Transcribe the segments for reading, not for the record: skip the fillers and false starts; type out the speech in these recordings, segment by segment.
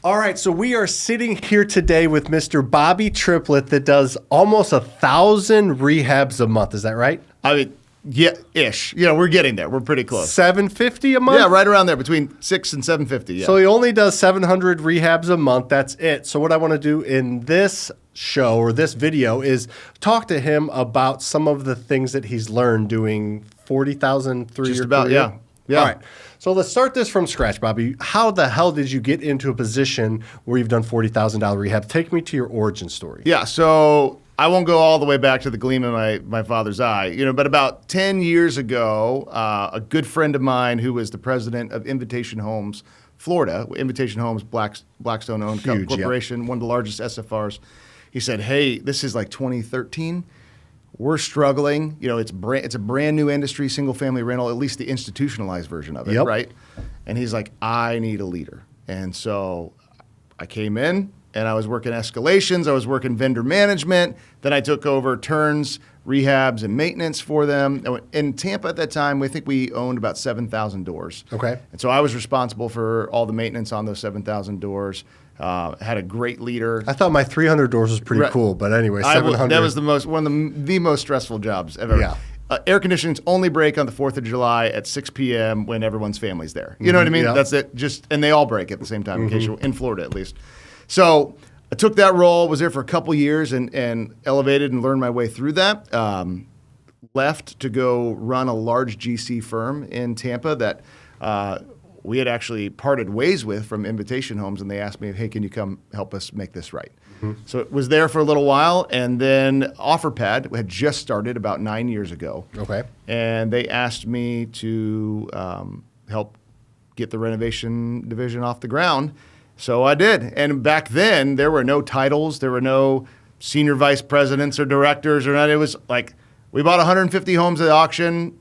All right, so we are sitting here today with Mr. Bobby Triplet that does almost 1,000 rehabs a month. Is that right? I mean, yeah, ish. Yeah, we're getting there. We're pretty close. 750 a month? Yeah, right around there, between 6 and 750. Yeah. So he only does 700 rehabs a month. That's it. So what I want to do in this show or this video is talk to him about some of the things that he's learned doing 40,000 through Just your about, career. yeah. All right. So let's start this from scratch, Bobby. How the hell did you get into a position where you've done $40,000 rehab? Take me to your origin story. Yeah, so I won't go all the way back to the gleam in my father's eye, but about 10 years ago, a good friend of mine who was the president of Invitation Homes, Florida, Invitation Homes, Blackstone-owned corporation, one of the largest SFRs, he said, hey, this is like 2013. We're struggling. It's a brand new industry, single family rental, at least the institutionalized version of it, right? And he's like, I need a leader. And so I came in and I was working escalations. I was working vendor management. Then I took over turns, rehabs, and maintenance for them. In Tampa at that time, I think we owned about 7,000 doors. Okay. And so I was responsible for all the maintenance on those 7,000 doors. Had a great leader. I thought my 300 doors was pretty cool, but anyway, 700. That was one of the most stressful jobs ever. Yeah. Air conditionings only break on the 4th of July at 6 p.m. when everyone's family's there. You know what I mean? Yeah. That's it. And they all break at the same time, in Florida at least. So I took that role, was there for a couple years and elevated and learned my way through that. Left to go run a large GC firm in Tampa that we had actually parted ways with from Invitation Homes, and they asked me, hey, can you come help us make this right? So it was there for a little while, and then OfferPad had just started about 9 years ago. Okay. And they asked me to help get the renovation division off the ground. So I did. And back then, there were no titles. There were no senior vice presidents or directors or not. It was like we bought 150 homes at auction.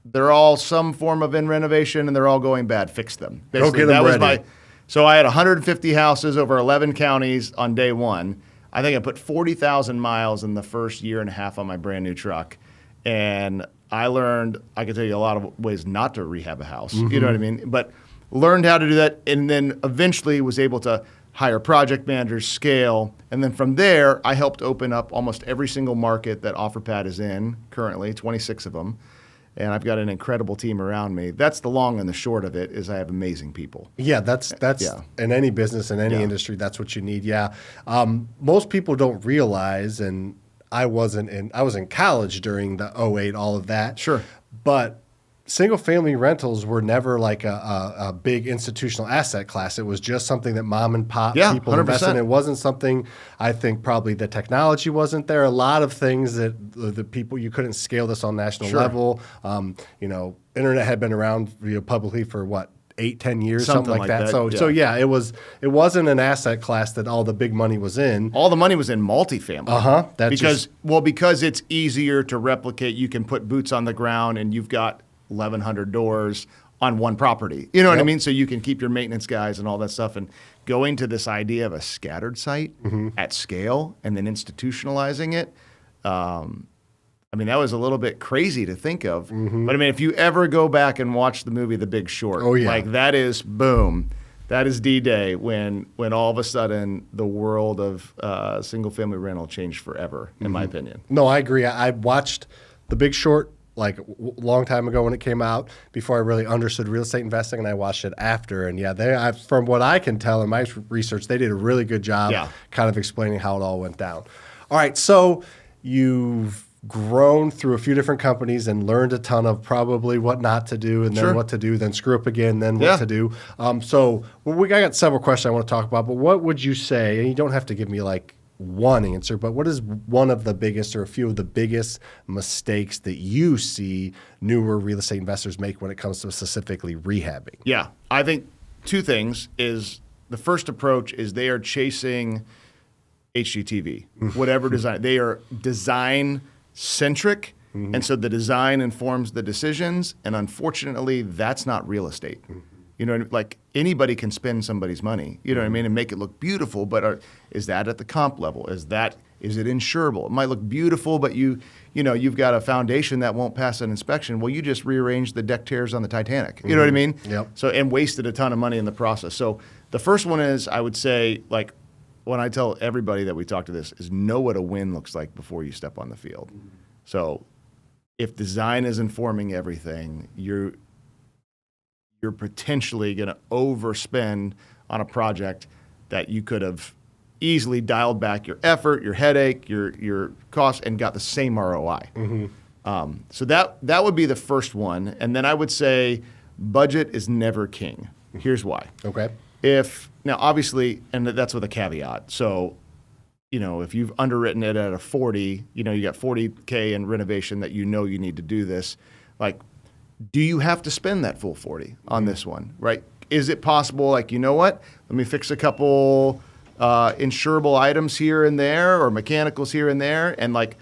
They're all some form of in renovation, and they're all going bad. Fix them. Basically, go get them ready. So I had 150 houses over 11 counties on day one. I think I put 40,000 miles in the first year and a half on my brand new truck. And I learned, I could tell you a lot of ways not to rehab a house. You know what I mean? But learned how to do that, and then eventually was able to hire project managers, scale. And then from there, I helped open up almost every single market that OfferPad is in currently, 26 of them. And I've got an incredible team around me. That's the long and the short of it, is I have amazing people. Yeah, that's in any business, in any industry, that's what you need. Yeah. Most people don't realize, and I was in college during the 2008, all of that. Sure. But single family rentals were never like a big institutional asset class. It was just something that mom and pop people 100%. invested in. It wasn't something, I think probably the technology wasn't there. A lot of things that the people, you couldn't scale this on national level. Internet had been around publicly for what? 8-10 years, something like that. So it wasn't an asset class that all the big money was in. All the money was in multifamily. That's because it's easier to replicate. You can put boots on the ground, and you've got 1,100 doors on one property. You know what I mean? So you can keep your maintenance guys and all that stuff. And going to this idea of a scattered site at scale and then institutionalizing it, that was a little bit crazy to think of. But if you ever go back and watch the movie The Big Short, that is boom. That is D-Day when all of a sudden the world of single-family rental changed forever, in my opinion. No, I agree. I watched The Big Short like a long time ago when it came out, before I really understood real estate investing, and I watched it after. And from what I can tell in my research, they did a really good job kind of explaining how it all went down. All right, so you've grown through a few different companies and learned a ton of probably what not to do, and then what to do, then screw up again, then what to do. I got several questions I want to talk about, but what would you say, and you don't have to give me like one answer, but what is one of the biggest or a few of the biggest mistakes that you see newer real estate investors make when it comes to specifically rehabbing? Yeah, I think two things is the first approach is they are chasing HGTV, whatever design. They are design centric, and so the design informs the decisions, and unfortunately, that's not real estate. You know, like anybody can spend somebody's money, you know what I mean, and make it look beautiful, but is that at the comp level? Is it insurable? It might look beautiful, but you've got a foundation that won't pass an inspection. Well, you just rearranged the deck chairs on the Titanic. You know what I mean? Yep. So, and wasted a ton of money in the process. So The first one is, I would say, like, when I tell everybody that we talk to this, is know what a win looks like before you step on the field. So if design is informing everything, you're potentially going to overspend on a project that you could have easily dialed back your effort, your headache, your cost, and got the same ROI. So that would be the first one. And then I would say budget is never king. Here's why. Okay. Now, obviously, and that's with a caveat. So, if you've underwritten it at a 40, you got $40K in renovation that you need to do this, like, do you have to spend that full 40 on this one, right? Is it possible, like, you know what? Let me fix a couple insurable items here and there, or mechanicals here and there, and like,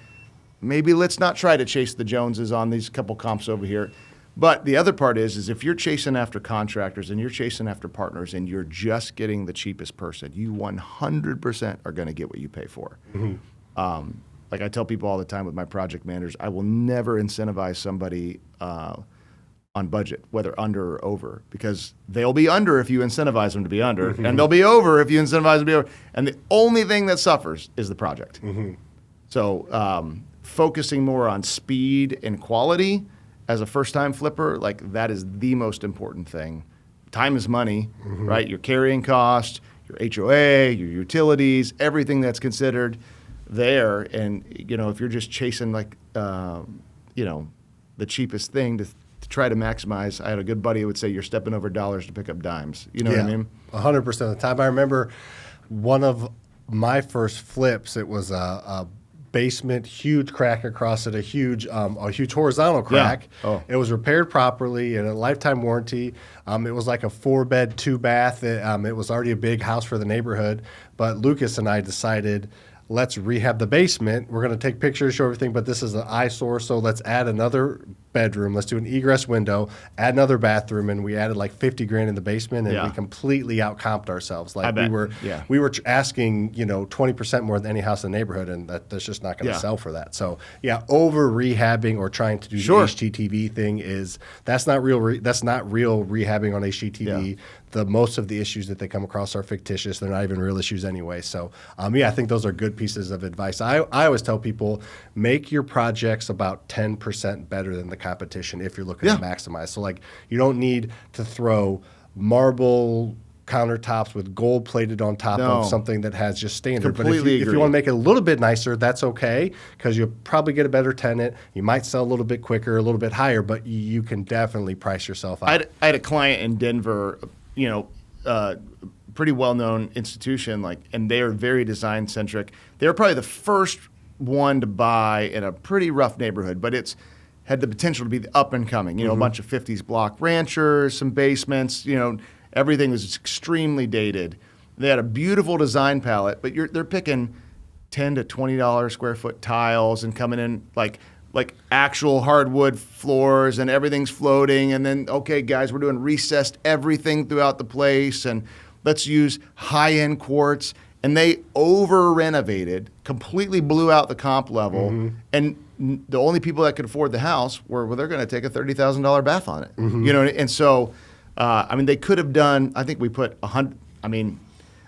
maybe let's not try to chase the Joneses on these couple comps over here. But the other part is if you're chasing after contractors and you're chasing after partners and you're just getting the cheapest person, you 100% are going to get what you pay for. Like I tell people all the time with my project managers, I will never incentivize somebody on budget, whether under or over, because they'll be under if you incentivize them to be under, and they'll be over if you incentivize them to be over. And the only thing that suffers is the project. So focusing more on speed and quality as a first-time flipper, like that is the most important thing. Time is money, right? Your carrying cost, your HOA, your utilities, everything that's considered there. And, if you're just chasing like, the cheapest thing to try to maximize, I had a good buddy who would say you're stepping over dollars to pick up dimes. You know what I mean? 100% of the time. I remember one of my first flips, it was a basement, huge crack across it, a huge horizontal crack. Yeah. Oh. It was repaired properly and a lifetime warranty. It was like a 4-bed, 2-bath. It was already a big house for the neighborhood. But Lucas and I decided, let's rehab the basement. We're going to take pictures, show everything, but this is an eyesore, so let's add another bedroom. Let's do an egress window, add another bathroom, and we added like $50,000 in the basement, and we completely outcomped ourselves. Like we were asking, 20% more than any house in the neighborhood, and that's just not going to sell for that. So over rehabbing or trying to do the HGTV thing that's not real. That's not real rehabbing on HGTV. The most of the issues that they come across are fictitious. They're not even real issues anyway. So, I think those are good pieces of advice. I always tell people, make your projects about 10% better than the competition if you're looking to maximize. So, like, you don't need to throw marble countertops with gold plated on top of something that has just standard. Completely but if you want to make it a little bit nicer, that's okay, because you'll probably get a better tenant. You might sell a little bit quicker, a little bit higher, but you can definitely price yourself out. I had a client in Denver, pretty well-known institution, and they are very design-centric. They were probably the first one to buy in a pretty rough neighborhood, but it's had the potential to be the up and coming. A bunch of 50s block ranchers, some basements. Everything was extremely dated. They had a beautiful design palette, but they're picking $10 to $20 square foot tiles and coming in like actual hardwood floors, and everything's floating. And then, okay, guys, we're doing recessed everything throughout the place, and let's use high-end quartz. And they over-renovated, completely blew out the comp level, and the only people that could afford the house were they're going to take a $30,000 bath on it. And so, they could have done, I think we put 100,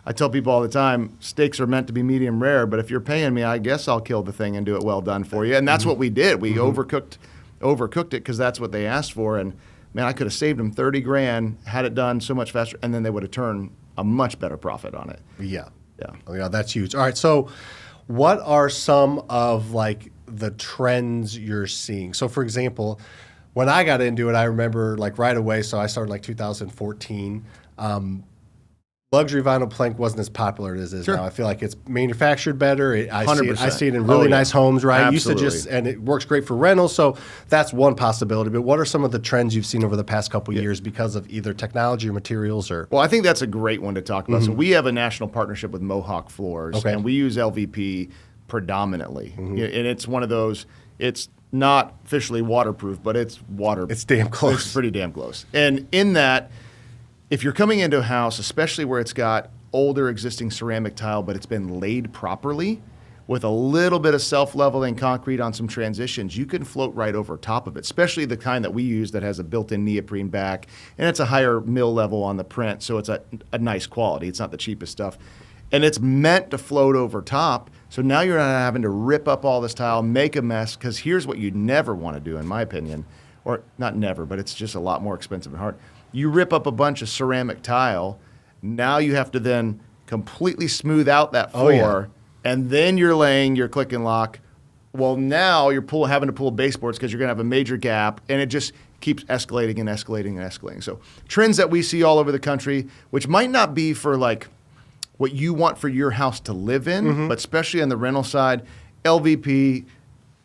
I tell people all the time, steaks are meant to be medium rare, but if you're paying me, I guess I'll kill the thing and do it well done for you. And that's what we did. We overcooked it because that's what they asked for. And man, I could have saved them $30,000, had it done so much faster, and then they would have turned a much better profit on it. Yeah. Oh, yeah, that's huge. All right, so what are some of the trends you're seeing? So, for example, when I got into it, I remember right away. So I started 2014. Luxury vinyl plank wasn't as popular as it is now. I feel like it's manufactured better. I see it in really nice homes, right? Absolutely. And it works great for rentals. So that's one possibility. But what are some of the trends you've seen over the past couple of years because of either technology or materials? Well, I think that's a great one to talk about. So we have a national partnership with Mohawk Floors, and we use LVP predominantly. And it's one of those, it's not officially waterproof, but it's waterproof. It's damn close. It's pretty damn close. And in that, if you're coming into a house, especially where it's got older existing ceramic tile, but it's been laid properly, with a little bit of self-leveling concrete on some transitions, you can float right over top of it, especially the kind that we use that has a built-in neoprene back, and it's a higher mill level on the print, so it's a nice quality. It's not the cheapest stuff. And it's meant to float over top, so now you're not having to rip up all this tile, make a mess, because here's what you never want to do, in my opinion, or not never, but it's just a lot more expensive and hard. You rip up a bunch of ceramic tile, now you have to then completely smooth out that floor, and then you're laying your click and lock. Well, now you're having to pull baseboards because you're going to have a major gap, and it just keeps escalating and escalating and escalating. So trends that we see all over the country, which might not be for like what you want for your house to live in, but especially on the rental side, LVP,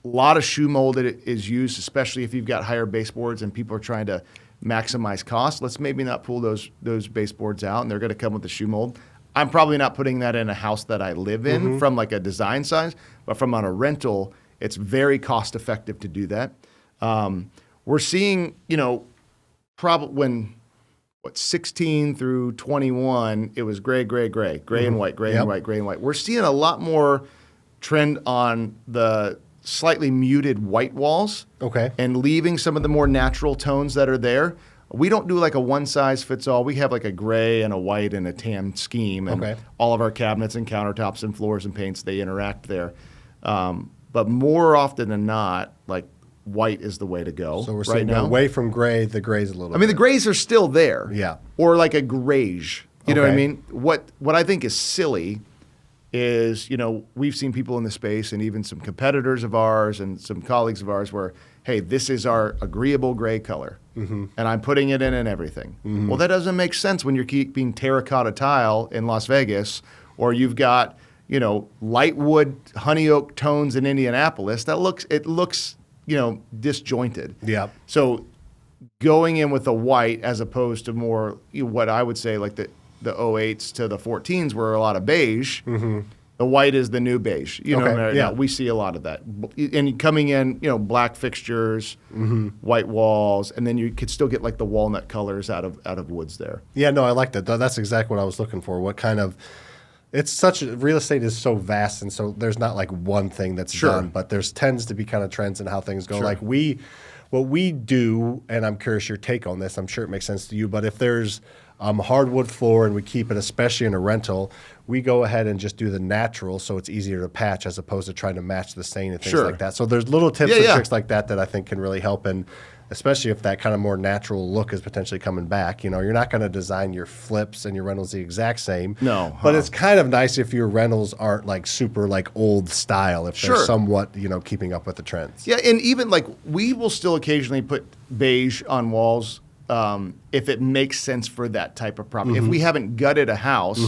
a lot of shoe mold is used, especially if you've got higher baseboards and people are trying to maximize cost. Let's maybe not pull those baseboards out, and they're going to come with the shoe mold. I'm probably not putting that in a house that I live in from like a design size, but from on a rental, it's very cost effective to do that. We're seeing, probably when 16 through 21, it was gray and white, gray and white, gray and white. We're seeing a lot more trend on the slightly muted white walls, and leaving some of the more natural tones that are there. We don't do like a one size fits all. We have like a gray and a white and a tan scheme, and all of our cabinets and countertops and floors and paints, they interact there. But more often than not, like white is the way to go. So we're saying away from gray, the gray's a little I mean, the grays are still there. Yeah. Or like a grayish. You know what I mean? What I think is silly is, we've seen people in the space and even some competitors of ours and some colleagues of ours where, hey, this is our agreeable gray color, and I'm putting it in and everything. Well, that doesn't make sense when you're keeping terracotta tile in Las Vegas, or you've got, light wood honey oak tones in Indianapolis. It looks disjointed. Yeah. So going in with a white as opposed to more what I would say like the 08s to the 14s were a lot of beige. The white is the new beige. We see a lot of that. And coming in, black fixtures, white walls, and then you could still get like the walnut colors out of woods there. Yeah, no, I like that. That's exactly what I was looking for. What kind of real estate is so vast, and so there's not like one thing that's done, but there's tends to be kind of trends in how things go. Like what we do, and I'm curious your take on this. I'm sure it makes sense to you, but if there's hardwood floor and we keep it, especially in a rental, we go ahead and just do the natural, so it's easier to patch as opposed to trying to match the stain and things like that. So there's little tips and tricks like that I think can really help, and especially if that kind of more natural look is potentially coming back. You're not going to design your flips and your rentals the exact same. No. But it's kind of nice if your rentals aren't like super like old style, if they're somewhat, keeping up with the trends. Yeah, and even like we will still occasionally put beige on walls if it makes sense for that type of property. If we haven't gutted a house,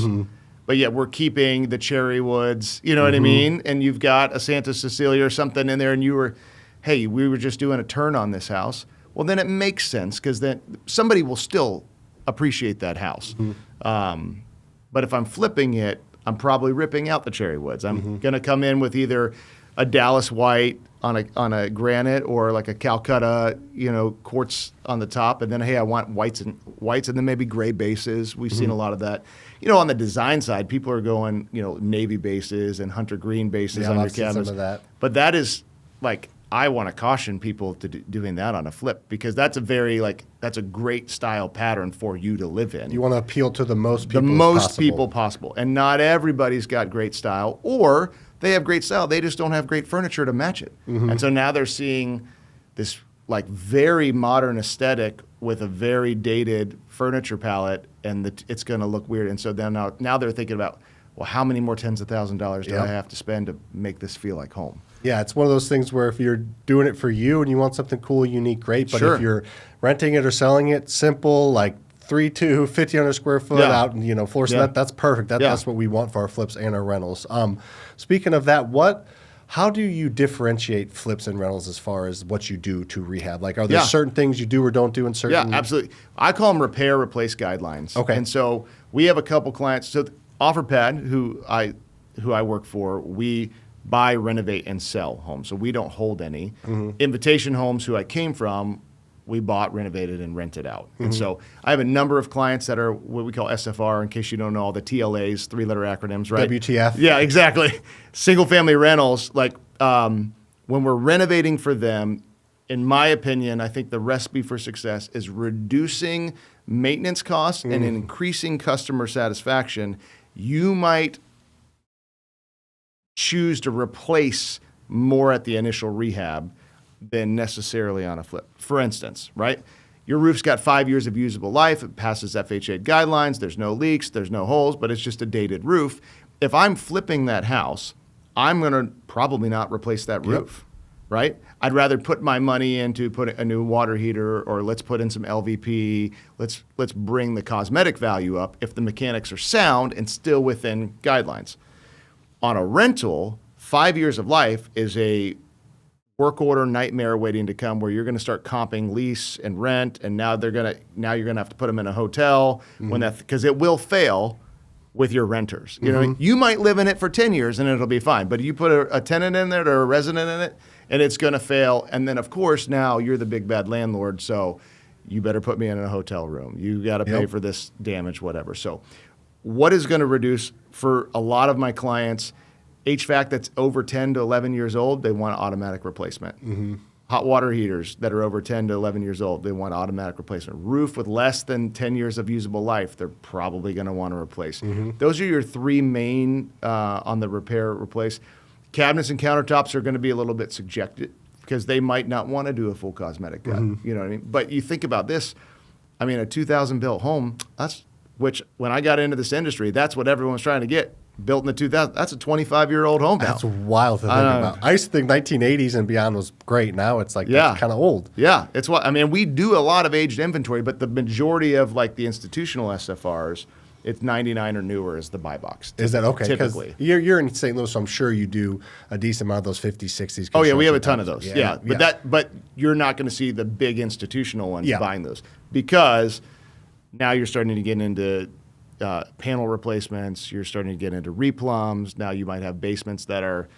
but yet we're keeping the cherry woods, you know what I mean? And you've got a Santa Cecilia or something in there, and we were just doing a turn on this house. Well, then it makes sense because then somebody will still appreciate that house. But if I'm flipping it, I'm probably ripping out the cherry woods. I'm going to come in with either a Dallas white on a granite or like a Calcutta, quartz on the top, and then I want whites and then maybe gray bases. We've seen a lot of that. On the design side, people are going, navy bases and hunter green bases on your cabinets. Some of that. But that is like, I want to caution people to doing that on a flip, because that's a great style pattern for you to live in. You want to appeal to the most people people possible. And not everybody's got great style, or they have great style, they just don't have great furniture to match it. And so now they're seeing this like very modern aesthetic with a very dated furniture palette, and it's going to look weird. And so then now they're thinking about, well, how many more tens of thousands of dollars do I have to spend to make this feel like home? Yeah, it's one of those things where if you're doing it for you and you want something cool, unique, great. But if you're renting it or selling it, simple, like 3-2, 1,500 square foot out, and floor set, that's perfect. That's what we want for our flips and our rentals. Speaking of that, how do you differentiate flips and rentals as far as what you do to rehab? Like, are there certain things you do or don't do in certain? Yeah, absolutely. I call them repair, replace guidelines. Okay. And so we have a couple clients. So OfferPad, who I work for, we buy, renovate, and sell homes. So we don't hold any. Invitation Homes, who I came from, we bought, renovated, and rented out. And so I have a number of clients that are what we call SFR, in case you don't know all the TLAs, 3-letter acronyms, right? WTF. Yeah, exactly. Single family rentals, like when we're renovating for them, in my opinion, I think the recipe for success is reducing maintenance costs and increasing customer satisfaction. You might choose to replace more at the initial rehab than necessarily on a flip. For instance, right? Your roof's got 5 years of usable life. It passes FHA guidelines. There's no leaks. There's no holes, but it's just a dated roof. If I'm flipping that house, I'm going to probably not replace that roof, right? I'd rather put my money into put a new water heater, or let's put in some LVP. Let's bring the cosmetic value up if the mechanics are sound and still within guidelines. On a rental, 5 years of life is a work order nightmare waiting to come, where you're going to start comping lease and rent, and now you're going to have to put them in a hotel because it will fail with your renters. You know, you might live in it for 10 years and it'll be fine, but you put a tenant in there or a resident in it, and it's going to fail. And then of course now you're the big bad landlord, so you better put me in a hotel room. You got to pay for this damage, whatever. So what is going to reduce for a lot of my clients? HVAC that's over 10 to 11 years old, they want automatic replacement. Hot water heaters that are over 10 to 11 years old, they want automatic replacement. Roof with less than 10 years of usable life, they're probably going to want to replace. Those are your three main on the repair, replace. Cabinets and countertops are going to be a little bit subjected because they might not want to do a full cosmetic gut. You know what I mean? But you think about this, I mean, a 2000 built home, which when I got into this industry, that's what everyone was trying to get. Built in the 2000s. That's a 25-year-old home now. That's wild to think about. I used to think 1980s and beyond was great. Now it's like that's kind of old. Yeah, it's what I mean. We do a lot of aged inventory, but the majority of like the institutional SFRs, it's 99 or newer is the buy box. Is that okay? Typically, you're in St. Louis, so I'm sure you do a decent amount of those 50s, 60s. Oh yeah, we have a ton of those. Yeah. But you're not going to see the big institutional ones buying those, because now you're starting to get into panel replacements. You're starting to get into replums. Now you might have basements that are,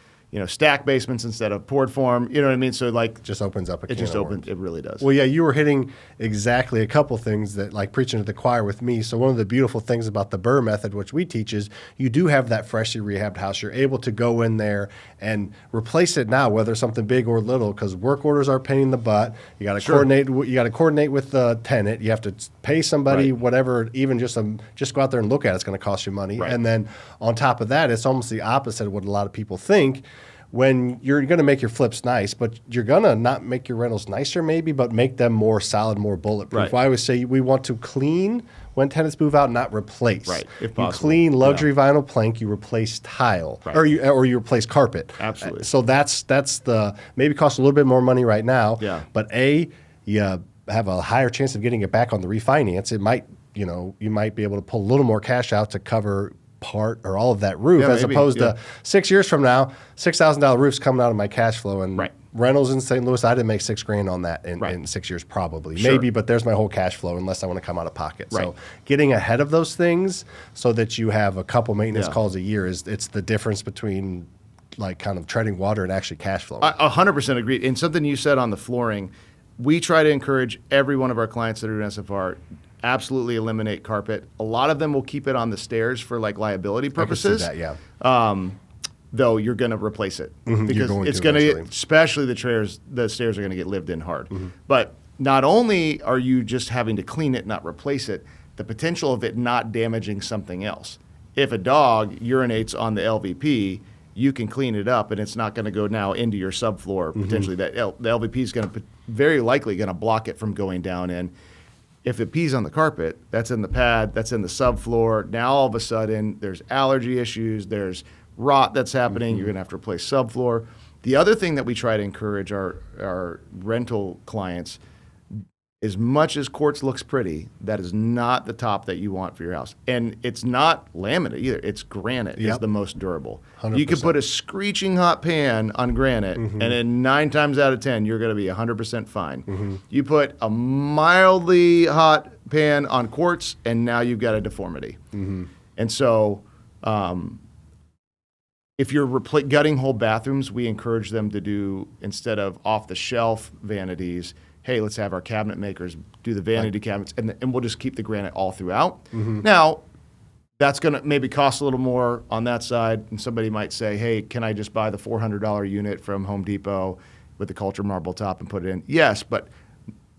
stack basements instead of poured form. You know what I mean? So like, just opens up a can it just of opens. worms. It really does. Well, yeah, you were hitting exactly a couple things that, like, preaching to the choir with me. So one of the beautiful things about the Burr method, which we teach, is you do have that freshly rehabbed house. You're able to go in there and replace it now, whether something big or little, because work orders are a pain in the butt. You got to coordinate. You got to coordinate with the tenant. You have to pay somebody, whatever. Even just go out there and look at it. It's going to cost you money. Right. And then on top of that, it's almost the opposite of what a lot of people think. When you're going to make your flips nice, but you're going to not make your rentals nicer maybe, but make them more solid, more bulletproof. Right. I always say we want to clean when tenants move out, not replace. Right, if you possible. clean luxury vinyl plank, you replace tile, or you replace carpet. Absolutely. So that's the, maybe costs a little bit more money right now, but you have a higher chance of getting it back on the refinance. It might, you might be able to pull a little more cash out to cover part or all of that roof, as opposed to 6 years from now, $6,000 roof's coming out of my cash flow, and rentals in St. Louis, I didn't make $6,000 on that in 6 years probably. Maybe, but there's my whole cash flow unless I want to come out of pocket. So getting ahead of those things so that you have a couple maintenance calls a year it's the difference between like kind of treading water and actually cash flow. 100% agree. And something you said on the flooring, we try to encourage every one of our clients that are in SFR, absolutely eliminate carpet. A lot of them will keep it on the stairs for like liability purposes. I can see that, though you're going to replace it because it's going to, especially the stairs are going to get lived in hard. But not only are you just having to clean it, not replace it, the potential of it not damaging something else. If a dog urinates on the LVP, you can clean it up and it's not going to go now into your subfloor. Potentially, the LVP is going to very likely going to block it from going down in. If it pees on the carpet, that's in the pad, that's in the subfloor. Now all of a sudden there's allergy issues, there's rot that's happening. You're going to have to replace subfloor. The other thing that we try to encourage our rental clients, as much as quartz looks pretty, that is not the top that you want for your house. And it's not laminate either. It's granite is the most durable. 100%. You can put a screeching hot pan on granite, and then 9 times out of 10, you're going to be 100% fine. You put a mildly hot pan on quartz, and now you've got a deformity. And so if you're gutting whole bathrooms, we encourage them to do, instead of off-the-shelf vanities, hey, let's have our cabinet makers do the vanity cabinets, and we'll just keep the granite all throughout. Now, that's going to maybe cost a little more on that side, and somebody might say, hey, can I just buy the $400 unit from Home Depot with the culture marble top and put it in? Yes, but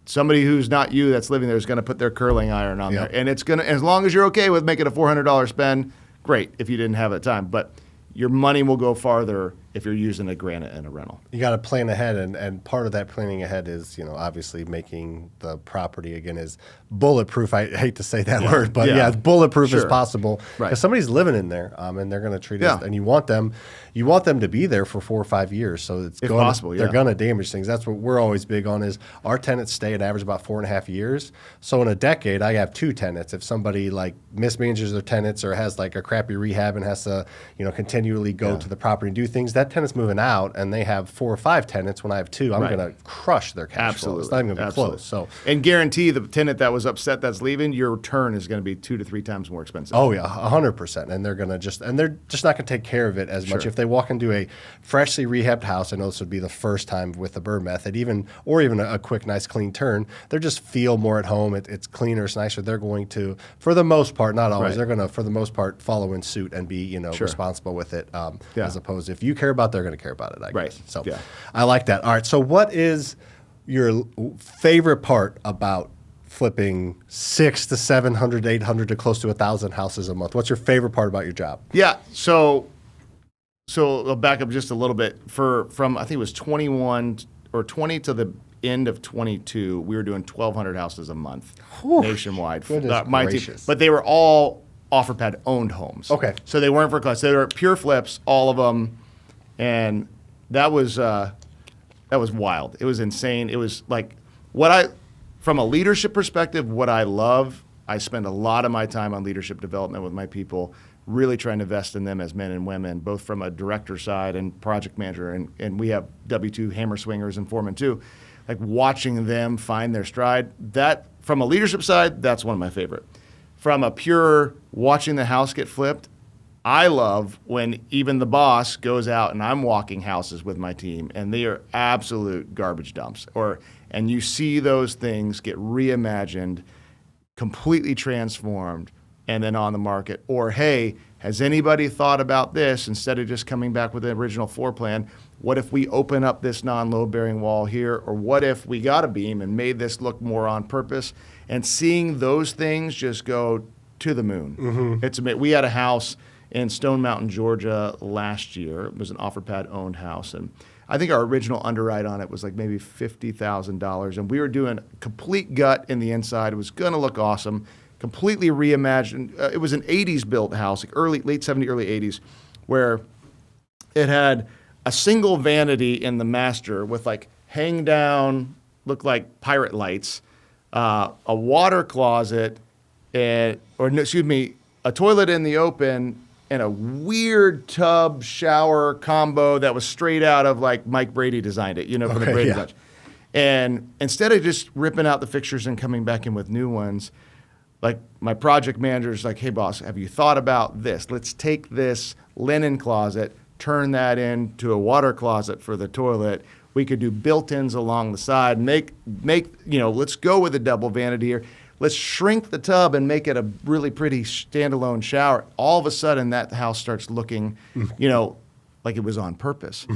somebody who's not you that's living there is going to put their curling iron on there, and it's going to, as long as you're okay with making a $400 spend, great if you didn't have it time, but your money will go farther if you're using a granite in a rental. You got to plan ahead, and part of that planning ahead is, obviously making the property, again, is bulletproof. I hate to say that word, but as bulletproof as possible. Because somebody's living in there, and they're going to treat it, and you want them to be there for 4 or 5 years. So it's they're going to damage things. That's what we're always big on, is our tenants stay an average about 4.5 years. So in a decade, I have 2 tenants. If somebody like mismanages their tenants or has like a crappy rehab and has to, continually go to the property and do things, that tenant's moving out, and they have 4 or 5 tenants. When I have 2, I'm going to crush their cash flow. It's not even going to be close. So, and guarantee the tenant that was upset that's leaving, your return is going to be 2 to 3 times more expensive. Oh yeah, 100%. And they're just not going to take care of it as much. If they walk into a freshly rehabbed house, I know this would be the first time with the burn method, even a quick, nice, clean turn. They just feel more at home. It's cleaner, it's nicer. They're going to, for the most part, not always, they're going to, for the most part, follow in suit and be responsible with it. As opposed to, if you care about, they're going to care about it, I guess. So I like that. All right. So what is your favorite part about flipping 600 to 700, 800 to close to 1,000 houses a month? What's your favorite part about your job? Yeah. So I'll back up just a little bit. From I think it was 21 or 20 to the end of 22, we were doing 1,200 houses a month nationwide. My team, but they were all OfferPad owned homes. Okay. So they weren't for class. They were pure flips, all of them, and that was wild. It was insane. It was like from a leadership perspective, what I love. I spend a lot of my time on leadership development with my people, really trying to invest in them as men and women, both from a director side and project manager, and we have W-2 hammer swingers and foremen too. Like watching them find their stride. That, from a leadership side, that's one of my favorite. From a pure watching the house get flipped, I love when even the boss goes out and I'm walking houses with my team and they are absolute garbage dumps. And you see those things get reimagined, completely transformed, and then on the market. Or, hey, has anybody thought about this instead of just coming back with the original floor plan? What if we open up this non-load-bearing wall here? Or what if we got a beam and made this look more on purpose? And seeing those things just go to the moon. It's amazing. We had a house in Stone Mountain, Georgia last year. It was an OfferPad-owned house. And I think our original underwrite on it was like maybe $50,000. And we were doing complete gut in the inside. It was going to look awesome. Completely reimagined. It was an 80s built house, like late 70s, early 80s, where it had a single vanity in the master with like hang down, looked like pirate lights, a water closet, a toilet in the open, and a weird tub shower combo that was straight out of like Mike Brady designed it, from the Brady Bunch. And instead of just ripping out the fixtures and coming back in with new ones, like my project manager's like, hey boss, have you thought about this? Let's take this linen closet, turn that into a water closet for the toilet. We could do built-ins along the side, let's go with a double vanity here. Let's shrink the tub and make it a really pretty standalone shower. All of a sudden, that house starts looking, like it was on purpose.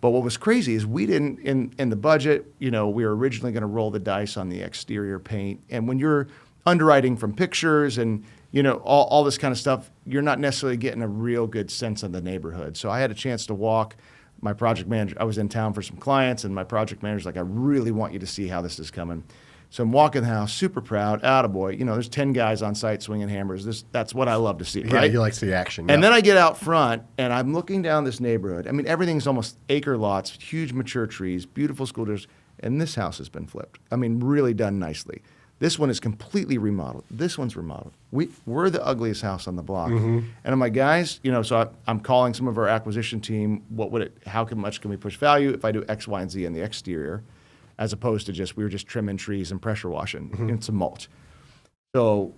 But what was crazy is we didn't, in the budget, we were originally going to roll the dice on the exterior paint. And when you're underwriting from pictures and, all this kind of stuff, you're not necessarily getting a real good sense of the neighborhood. So I had a chance to walk. My project manager, I was in town for some clients, and my project manager's like, I really want you to see how this is coming. So I'm walking the house, super proud, attaboy. There's 10 guys on site swinging hammers. That's what I love to see, right? Yeah, you like to see action. And then I get out front, and I'm looking down this neighborhood. I mean, everything's almost acre lots, huge mature trees, beautiful school districts, and this house has been flipped. I mean, really done nicely. This one is completely remodeled. This one's remodeled. We're the ugliest house on the block. And I'm like, guys, so I'm calling some of our acquisition team. How much can we push value if I do X, Y, and Z in the exterior, as opposed to we were just trimming trees and pressure washing and some mulch. So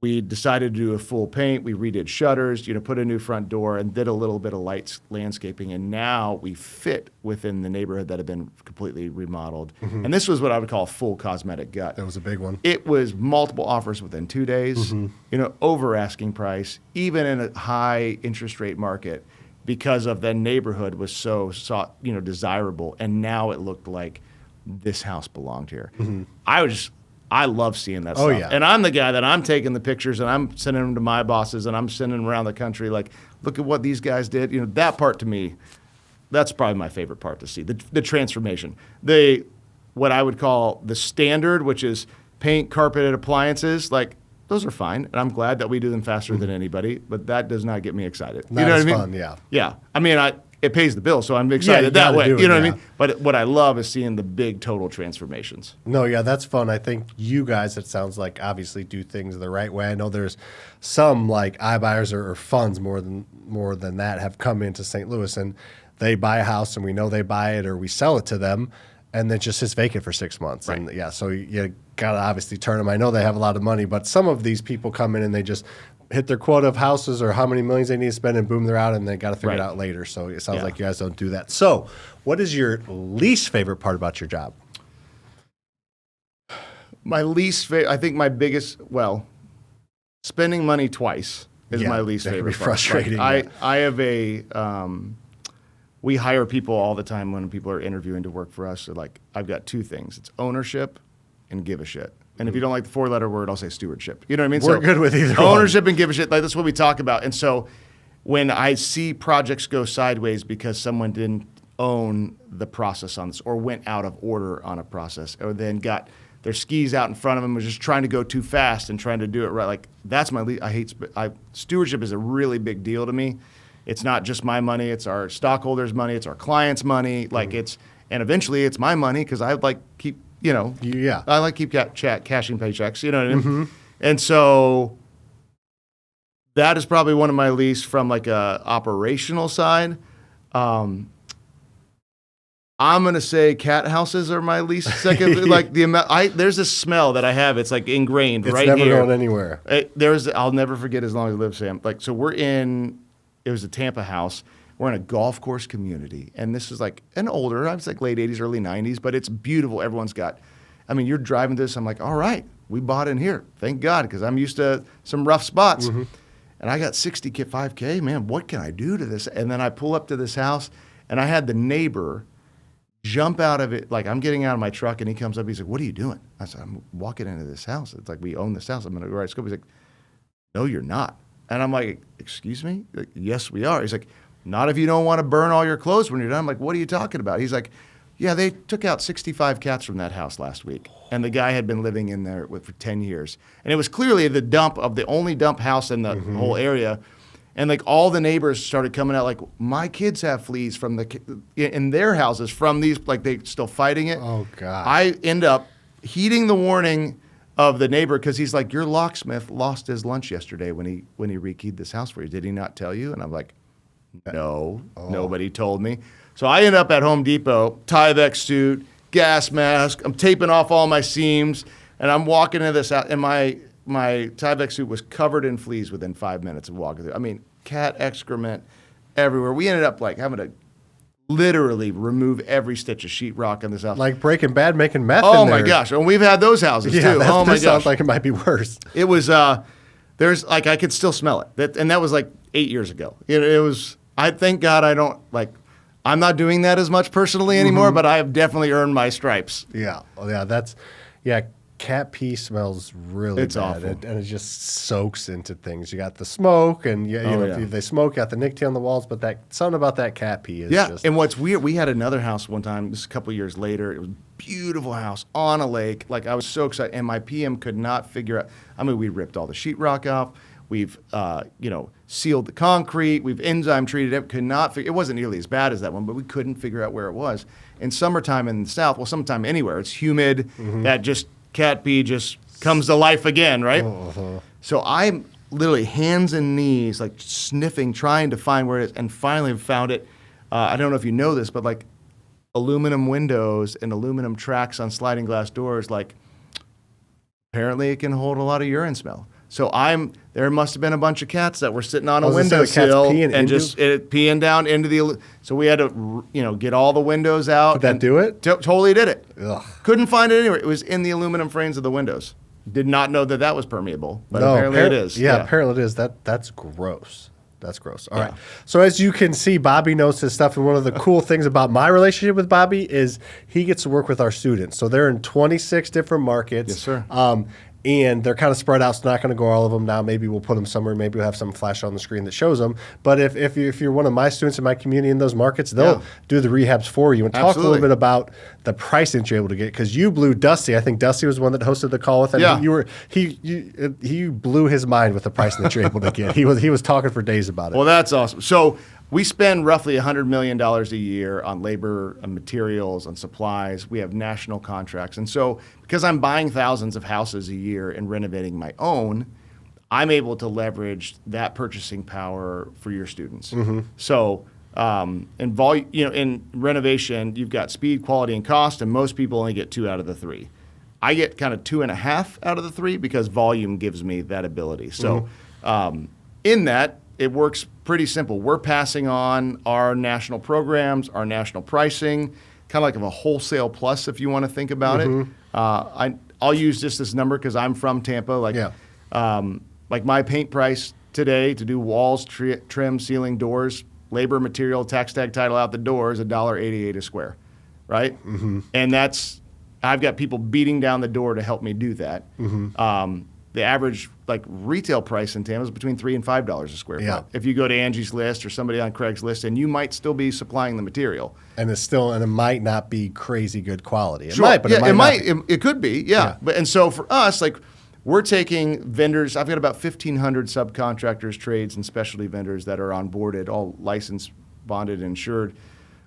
We decided to do a full paint. We redid shutters, put a new front door, and did a little bit of light landscaping. And now we fit within the neighborhood that had been completely remodeled. Mm-hmm. And this was what I would call a full cosmetic gut. That was a big one. It was multiple offers within 2 days, Mm-hmm. Over asking price, even in a high interest rate market, because of the neighborhood was so sought, desirable. And now it looked like this house belonged here. Mm-hmm. I love seeing that Oh, stuff. yeah. And I'm the guy that I'm taking the pictures and I'm sending them to my bosses and I'm sending them around the country. Like, look at what these guys did. That part to me, that's probably my favorite part to see, the transformation. What I would call the standard, which is paint, carpet, and appliances, like, those are fine. And I'm glad that we do them faster than anybody, but that does not get me excited. Not you know as what I mean? fun, yeah. Yeah. I mean, it pays the bill, so I'm excited you that gotta way. do it, You know what I yeah. mean? But what I love is seeing the big total transformations. No, yeah, that's fun. I think you guys, it sounds like, obviously do things the right way. I know there's some like iBuyers or funds more than that have come into St. Louis and they buy a house and we know they buy it or we sell it to them and then just sits vacant for 6 months. Right. And yeah, so you got to obviously turn them. I know they have a lot of money, but some of these people come in and they just hit their quota of houses or how many millions they need to spend and boom, they're out and they got to figure it out later. So it sounds like you guys don't do that. So what is your least favorite part about your job? My least favorite, I think my biggest, spending money twice is Yeah, my least that can favorite be part. frustrating, Like, yeah. I have we hire people all the time when people are interviewing to work for us. So like, I've got two things. It's ownership and give a shit. And if you don't like the 4-letter word, I'll say stewardship. You know what I mean? We're good with either one. Ownership and give a shit. Like, that's what we talk about. And so when I see projects go sideways because someone didn't own the process on this or went out of order on a process or then got their skis out in front of them, was just trying to go too fast and trying to do it right. Like, that's stewardship is a really big deal to me. It's not just my money. It's our stockholders' money. It's our clients' money. Like, and eventually it's my money because I like keep, I like keep cashing paychecks. You know what I mean? And so that is probably one of my least from like a operational side. I'm gonna say cat houses are my least second. Like the amount, there's a smell that I have. It's like ingrained It's right never here. going anywhere. I'll never forget as long as I live, Sam. Like, so it was a Tampa house. We're in a golf course community, and this is like I was like late 80s, early 90s, but it's beautiful. You're driving this, I'm like, all right, we bought in here. Thank God, because I'm used to some rough spots. And I got 65K, man, what can I do to this? And then I pull up to this house, and I had the neighbor jump out of it. Like, I'm getting out of my truck, and he comes up, he's like, what are you doing? I said, I'm walking into this house. It's like, we own this house. I'm going to go right scope. He's like, no, you're not. And I'm like, excuse me? Like, yes, we are. He's like, not if you don't want to burn all your clothes when you're done. I'm like, what are you talking about? He's like, yeah, they took out 65 cats from that house last week. And the guy had been living in there for 10 years. And it was clearly the only dump house in the whole area. And like all the neighbors started coming out like, my kids have fleas in their houses from these, like they still fighting it. Oh, God. I end up heeding the warning of the neighbor because he's like, your locksmith lost his lunch yesterday when he rekeyed this house for you. Did he not tell you? And I'm like, no, nobody told me. So I end up at Home Depot, Tyvek suit, gas mask. I'm taping off all my seams, and I'm walking into this out, and my Tyvek suit was covered in fleas within 5 minutes of walking through. I mean, cat excrement everywhere. We ended up like having to literally remove every stitch of sheetrock in this house. Like Breaking Bad making meth Oh in there. my gosh! And we've had those houses too. Oh my gosh! Sounds like it might be worse. It was there's like I could still smell it. And that was like 8 years ago. It was. I thank God I don't like. I'm not doing that as much personally anymore, but I have definitely earned my stripes. Yeah. Cat pee smells really It's bad. awful. And it just soaks into things. You got the smoke, and if they smoke, you got the nicotine on the walls, but something about that cat pee is just... And what's weird, we had another house one time, this is a couple of years later. It was a beautiful house on a lake. Like, I was so excited, and my PM could not figure out... we ripped all the sheetrock off. We've, sealed the concrete. We've enzyme treated it. Could not figure... It wasn't nearly as bad as that one, but we couldn't figure out where it was. In summertime in the South, well, sometime anywhere, it's humid. That just... cat pee just comes to life again, right? So I'm literally hands and knees, like sniffing, trying to find where it is, and finally found it. I don't know if you know this, but like aluminum windows and aluminum tracks on sliding glass doors, like apparently it can hold a lot of urine smell. So there must have been a bunch of cats that were sitting on a was gonna say, the cat's windowsill peeing and into- just peeing down into the. So we had to, get all the windows out. Did that do it? Totally did it. Ugh. Couldn't find it anywhere. It was in the aluminum frames of the windows. Did not know that was permeable, but apparently it is. Yeah, apparently it is. That's gross. That's gross. All Yeah. right. So as you can see, Bobby knows his stuff, and one of the cool things about my relationship with Bobby is he gets to work with our students. So they're in 26 different markets. Yes, sir. And they're kind of spread out, so not going to go all of them now. Maybe we'll put them somewhere. Maybe we'll have some flash on the screen that shows them. But if you're one of my students in my community in those markets, they'll do the rehabs for you. And talk a little bit about the pricing that you're able to get, because you blew Dusty. I think Dusty was the one that hosted the call with him. Yeah. He blew his mind with the pricing that you're able to get. He was talking for days about it. Well, that's awesome. So we spend roughly $100 million a year on labor, on materials, on supplies. We have national contracts. And so because I'm buying thousands of houses a year and renovating my own, I'm able to leverage that purchasing power for your students. Mm-hmm. So in renovation, you've got speed, quality, and cost, and most people only get 2 out of the 3. I get kind of 2.5 out of the 3 because volume gives me that ability. So in that, it works pretty simple. We're passing on our national programs, our national pricing, kind of like a wholesale plus, if you want to think about it. I'll use just this number because I'm from Tampa. Like my paint price today to do walls, trim, ceiling, doors, labor, material, tax tag, title out the door is $1.88 a square, right? Mm-hmm. And I've got people beating down the door to help me do that. Mm-hmm. The average retail price in Tampa is between $3 and $5 a square foot. If you go to Angie's List or somebody on Craigslist, and you might still be supplying the material, and it might not be crazy good quality. It sure. might, but it might. It could be, yeah. But and so for us, we're taking vendors. I've got about 1,500 subcontractors, trades, and specialty vendors that are onboarded, all licensed, bonded, and insured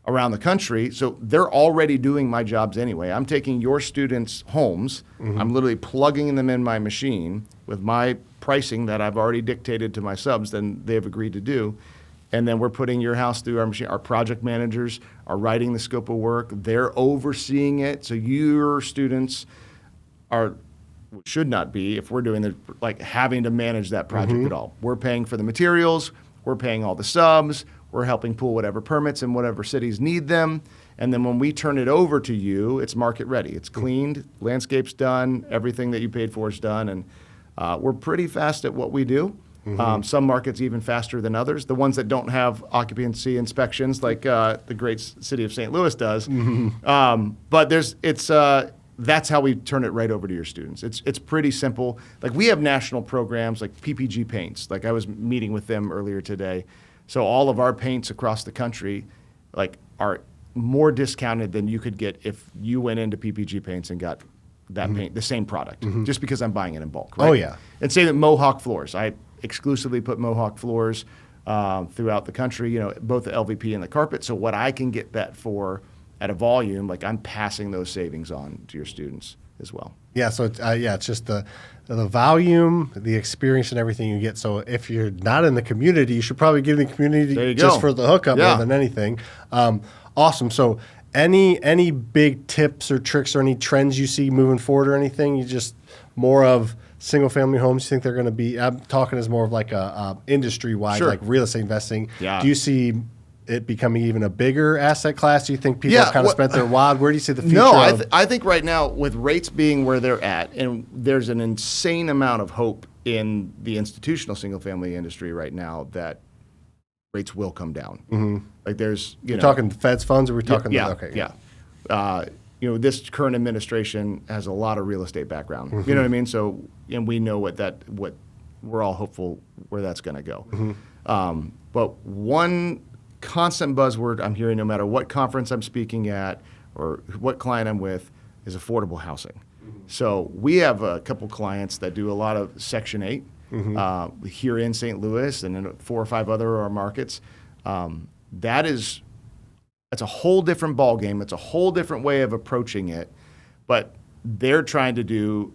around the country. So they're already doing my jobs anyway. I'm taking your students' homes. Mm-hmm. I'm literally plugging them in my machine with my pricing that I've already dictated to my subs, then they've agreed to do. And then we're putting your house through our machine. Our project managers are writing the scope of work. They're overseeing it. So your students should not be, if we're doing having to manage that project at all. We're paying for the materials. We're paying all the subs. We're helping pull whatever permits in whatever cities need them. And then when we turn it over to you, it's market ready. It's cleaned, landscape's done, everything that you paid for is done. And we're pretty fast at what we do. Mm-hmm. Some markets even faster than others. The ones that don't have occupancy inspections, like the great city of St. Louis does. Mm-hmm. But that's how we turn it right over to your students. It's pretty simple. We have national programs like PPG Paints. I was meeting with them earlier today. So all of our paints across the country are more discounted than you could get if you went into PPG Paints and got that paint, the same product, just because I'm buying it in bulk. Right? Oh, yeah. And say that Mohawk floors. I exclusively put Mohawk floors throughout the country, both the LVP and the carpet. So what I can get that for at a volume, I'm passing those savings on to your students as well. Yeah, so it's just the volume, the experience, and everything you get. So if you're not in the community, you should probably give the community just for the hookup more than anything. Awesome. So any big tips or tricks or any trends you see moving forward or anything? You just more of single family homes you think they're going to be? I'm talking as more of a industry wide, like real estate investing. Yeah. Do you see it becoming even a bigger asset class? Do you think people have kind of spent their wad? Where do you see the future? No, I think right now with rates being where they're at, and there's an insane amount of hope in the institutional single family industry right now that rates will come down. Mm-hmm. There's you're talking Fed's funds, or we're talking this current administration has a lot of real estate background. Mm-hmm. You know what I mean? So, and we know what we're all hopeful where that's going to go. Mm-hmm. But one constant buzzword I'm hearing no matter what conference I'm speaking at or what client I'm with is affordable housing. Mm-hmm. So we have a couple clients that do a lot of Section 8 here in St. Louis and in 4 or 5 other of our markets. That's a whole different ballgame. It's a whole different way of approaching it, but they're trying to do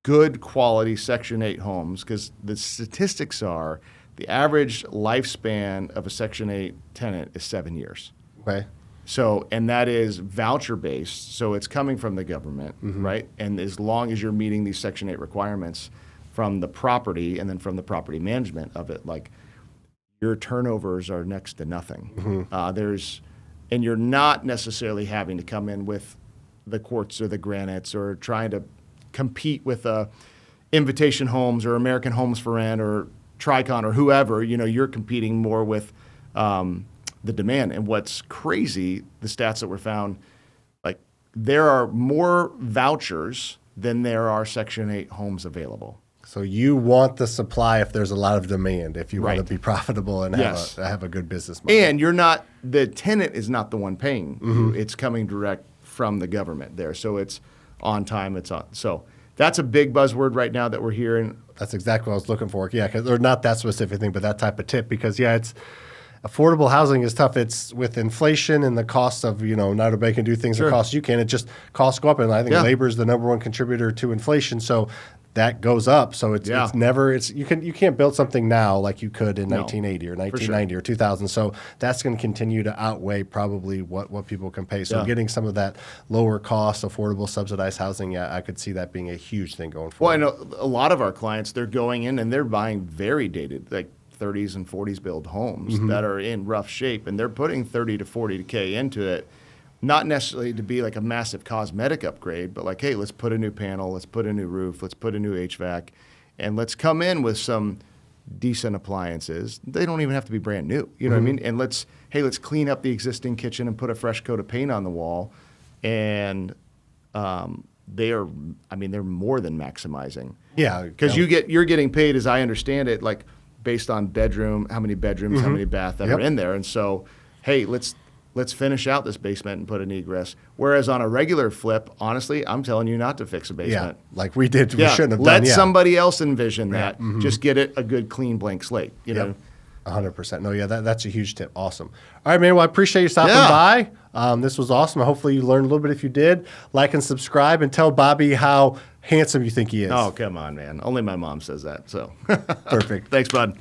good quality Section 8 homes because the statistics are the average lifespan of a Section 8 tenant is 7 years. Okay. So, and that is voucher-based, so it's coming from the government, right? And as long as you're meeting these Section 8 requirements, from the property and then from the property management of it. Like, your turnovers are next to nothing. And you're not necessarily having to come in with the quartz or the granites or trying to compete with Invitation Homes or American Homes for Rent or Tricon or whoever. You're competing more with the demand. And what's crazy, the stats that were found, like, there are more vouchers than there are Section 8 homes available. So you want the supply if there's a lot of demand, if you want to be profitable and have a good business model. And the tenant is not the one paying. It's coming direct from the government there. So it's on time, it's on. So that's a big buzzword right now that we're hearing. That's exactly what I was looking for. Yeah, or not that specific thing, but that type of tip. Because, it's affordable housing is tough. It's with inflation and the cost of, not everybody can do things the cost you can. It just costs go up. And I think labor is the number one contributor to inflation. So that goes up. So it's never, you can't build something now like you could in 1980 or 1990 or 2000. So that's going to continue to outweigh probably what people can pay. So getting some of that lower cost, affordable, subsidized housing, I could see that being a huge thing going forward. Well, I know a lot of our clients, they're going in and they're buying very dated, like 30s and 40s build homes that are in rough shape, and they're putting 30 to 40K into it. Not necessarily to be like a massive cosmetic upgrade, but like, hey, let's put a new panel, let's put a new roof, let's put a new HVAC, and let's come in with some decent appliances. They don't even have to be brand new, you know what I mean? And let's clean up the existing kitchen and put a fresh coat of paint on the wall. And they're more than maximizing. Yeah. Because you're getting paid, as I understand it, like based on how many bedrooms, how many baths that are in there. And so, hey, let's finish out this basement and put an egress. Whereas on a regular flip, honestly, I'm telling you not to fix a basement. Yeah, like we did. We shouldn't have done. Let somebody else envision that. Just get it a good, clean, blank slate. You know. 100%. No, that's a huge tip. Awesome. All right, man. Well, I appreciate you stopping by. This was awesome. Hopefully you learned a little bit. If you did, like and subscribe, and tell Bobby how handsome you think he is. Oh, come on, man. Only my mom says that. So perfect. Thanks, bud.